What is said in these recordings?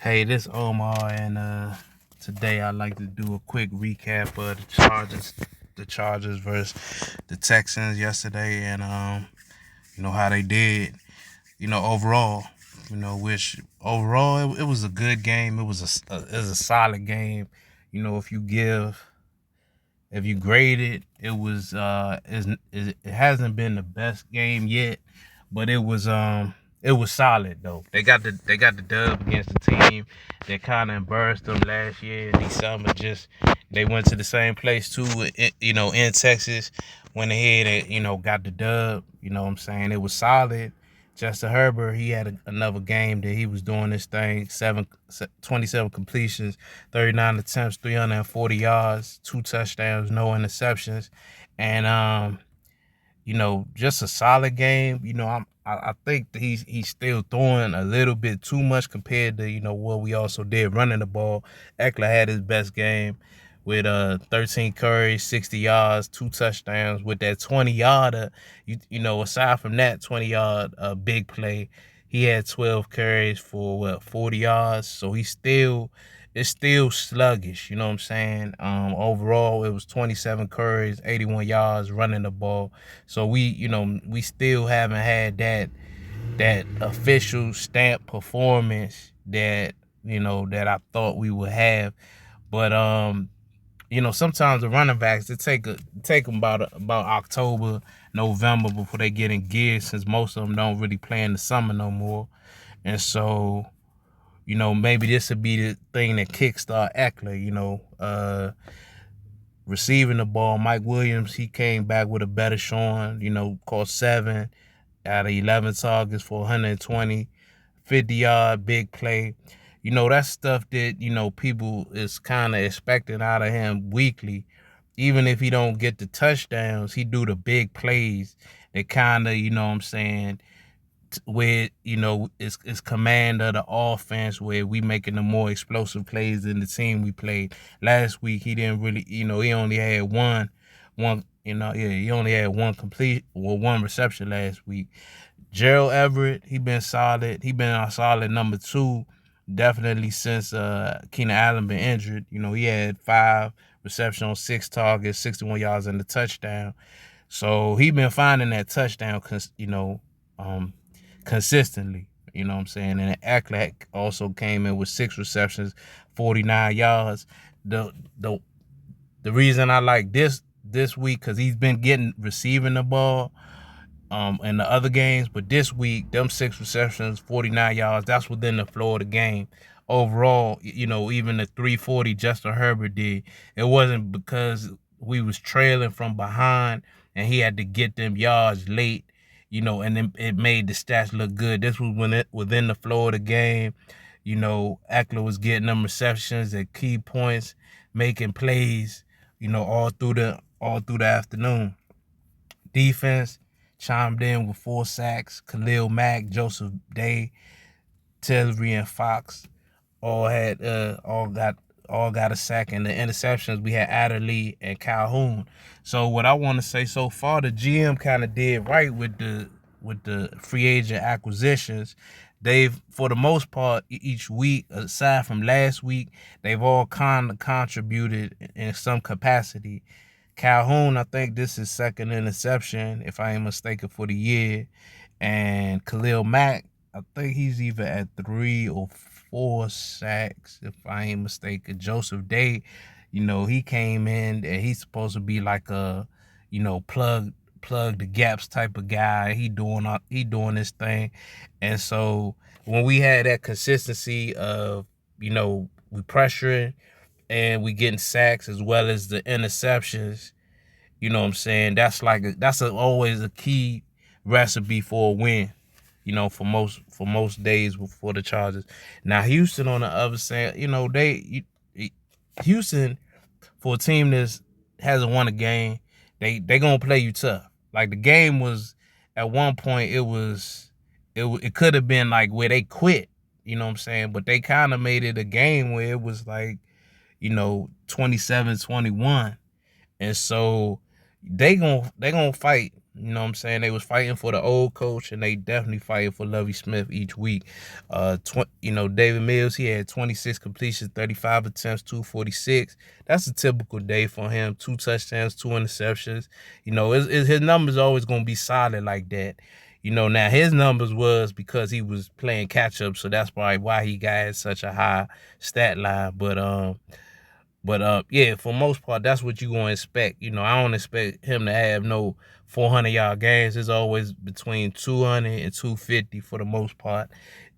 Hey, this Omar, and today I'd like to do a quick recap of the Chargers versus the Texans yesterday, and how they did. Overall, which overall it was a good game. It was a solid game. If you grade it, it hasn't been the best game yet, but it was solid though. They got the dub against the team that kind of embarrassed them last year in December. Just they went to the same place too, in Texas. Went ahead and got the dub. You know what I'm saying? It was solid. Justin Herbert, he had another game that he was doing this thing. 27 completions, 39 attempts, 340 yards, 2 touchdowns, no interceptions, and just a solid game. I think that he's still throwing a little bit too much compared to what we also did running the ball. Eckler had his best game with 13 carries, 60 yards, 2 touchdowns with that 20-yarder. Aside from that 20-yard big play, he had 12 carries for 40 yards. So it's still sluggish, you know what I'm saying? Overall, it was 27 carries, 81 yards running the ball. So we still haven't had that official stamp performance that I thought we would have. But sometimes the running backs it take them about October, November before they get in gear, since most of them don't really play in the summer no more. And so maybe this would be the thing that kickstart Eckler. Receiving the ball, Mike Williams, he came back with a better showing. Caught 7 out of 11 targets for 120, 50-yard big play. That's stuff that people is kind of expecting out of him weekly. Even if he don't get the touchdowns, he do the big plays that kind of, what I'm saying, where it's command of the offense, where we making the more explosive plays than the team we played last week. He didn't really, he only had he only had one reception last week. Gerald Everett, he been solid. He been our solid number 2, definitely since Keenan Allen been injured. He had 5 receptions on 6 targets, 61 yards and a touchdown. So he been finding that touchdown, um, consistently. You know what I'm saying? And Eckler also came in with 6 receptions, 49 yards. The the the reason I like this week, because he's been getting receiving the ball in the other games, but this week, them 6 receptions, 49 yards, that's within the flow of the game. Overall, even the 340 Justin Herbert did, it wasn't because we was trailing from behind and he had to get them yards late, and then it made the stats look good. This was within the flow of the game. Eckler was getting them receptions at key points, making plays, all through the afternoon. Defense chimed in with 4 sacks. Khalil Mack, Joseph Day, Tillery, and Fox all got a sack. And the interceptions, we had Adderley and Calhoun. So what I want to say, so far, the GM kind of did right with the free agent acquisitions. They've, for the most part, each week, aside from last week, they've all kind of contributed in some capacity. Calhoun, I think this is second interception, if I ain't mistaken, for the year. And Khalil Mack, I think he's either at 3 or 4 sacks, if I ain't mistaken. Joseph Day, he came in and he's supposed to be like a, plug the gaps type of guy. He doing this thing. And so when we had that consistency of, we pressuring and we getting sacks as well as the interceptions, you know what I'm saying? Always a key recipe for a win, for most days for the Chargers. Now Houston on the other side, Houston, for a team that hasn't won a game, they gonna play you tough. Like, the game was, at one point, it could have been like where they quit, you know what I'm saying? But they kind of made it a game where it was like, 27-21. And so they gonna fight. You know what I'm saying? They was fighting for the old coach, and they definitely fighting for Lovie Smith each week. David Mills, he had 26 completions, 35 attempts, 246. That's a typical day for him. 2 touchdowns, 2 interceptions. His numbers always gonna be solid like that. Now his numbers was because he was playing catch up, so that's probably why he got such a high stat line. But yeah, for most part, that's what you gonna expect. I don't expect him to have no 400-yard games. It's always between 200 and 250 for the most part.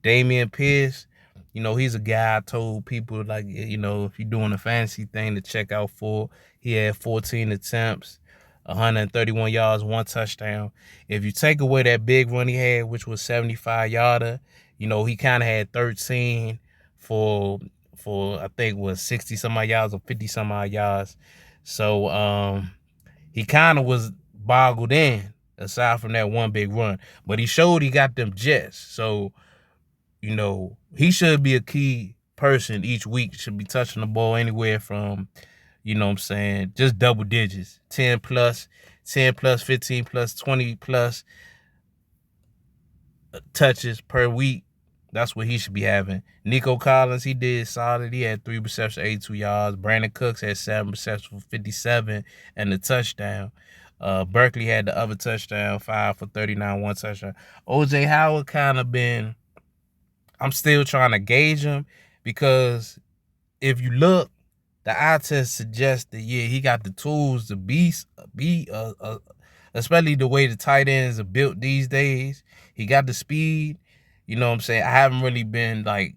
Damian Pierce, he's a guy I told people, like, if you're doing a fantasy thing, to check out for. He had 14 attempts, 131 yards, 1 touchdown. If you take away that big run he had, which was 75-yarder, he kind of had 13 for I think was 60 some odd yards or 50 some odd yards. So he kind of was boggled in aside from that one big run. But he showed he got them jets. So, he should be a key person each week, should be touching the ball anywhere from, what I'm saying, just double digits. 10 plus, 10 plus, 15 plus, 20 plus touches per week. That's what he should be having. Nico Collins, he did solid. He had 3 receptions, 82 yards. Brandon Cooks had 7 receptions for 57 and a touchdown. Berkeley had the other touchdown, 5 for 39, 1 touchdown. OJ Howard kind of been, I'm still trying to gauge him, because if you look, the eye test suggests that, yeah, he got the tools to be especially the way the tight ends are built these days. He got the speed. You know what I'm saying? I haven't really been like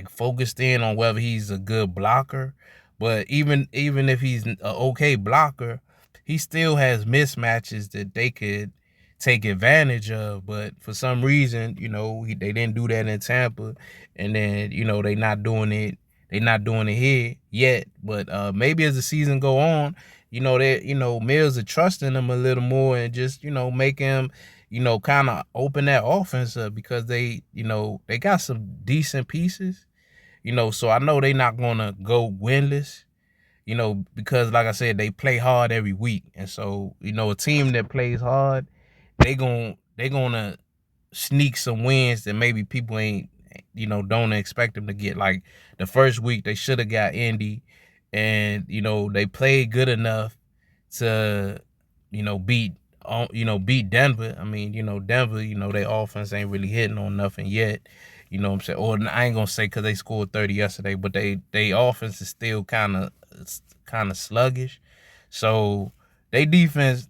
focused in on whether he's a good blocker, but even if he's an okay blocker, he still has mismatches that they could take advantage of. But for some reason, they didn't do that in Tampa, and then they not doing it here yet. But maybe as the season go on, Mills are trusting him a little more, and just make him kind of open that offense up, because they got some decent pieces. So I know they not gonna go winless. Because like I said, they play hard every week, and so a team that plays hard, they gonna sneak some wins that maybe people ain't don't expect them to get. Like the first week, they should have got Indy, and they played good enough to beat Denver. I mean, Denver, their offense ain't really hitting on nothing yet. You know what I'm saying? Or I ain't gonna say because they scored 30 yesterday, but they offense is still kind of sluggish. So they defense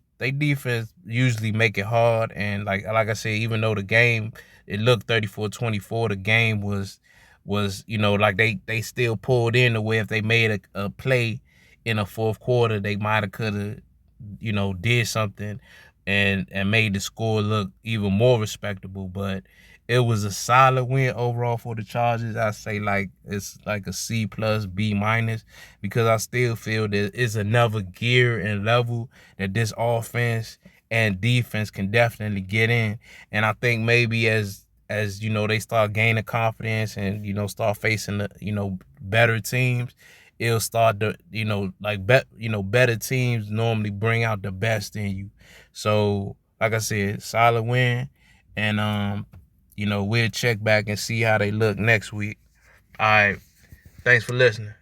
usually make it hard. And like I said, even though the game, it looked 34-24, the game was like they still pulled in the way if they made a play in a fourth quarter, they might have could have did something and made the score look even more respectable. But it was a solid win overall for the Chargers. I say it's like a C plus, B minus, because I still feel that it's another gear and level that this offense and defense can definitely get in. And I think maybe as they start gaining confidence and start facing the better teams, it'll start to better teams normally bring out the best in you. So like I said, solid win. And we'll check back and see how they look next week. All right, thanks for listening.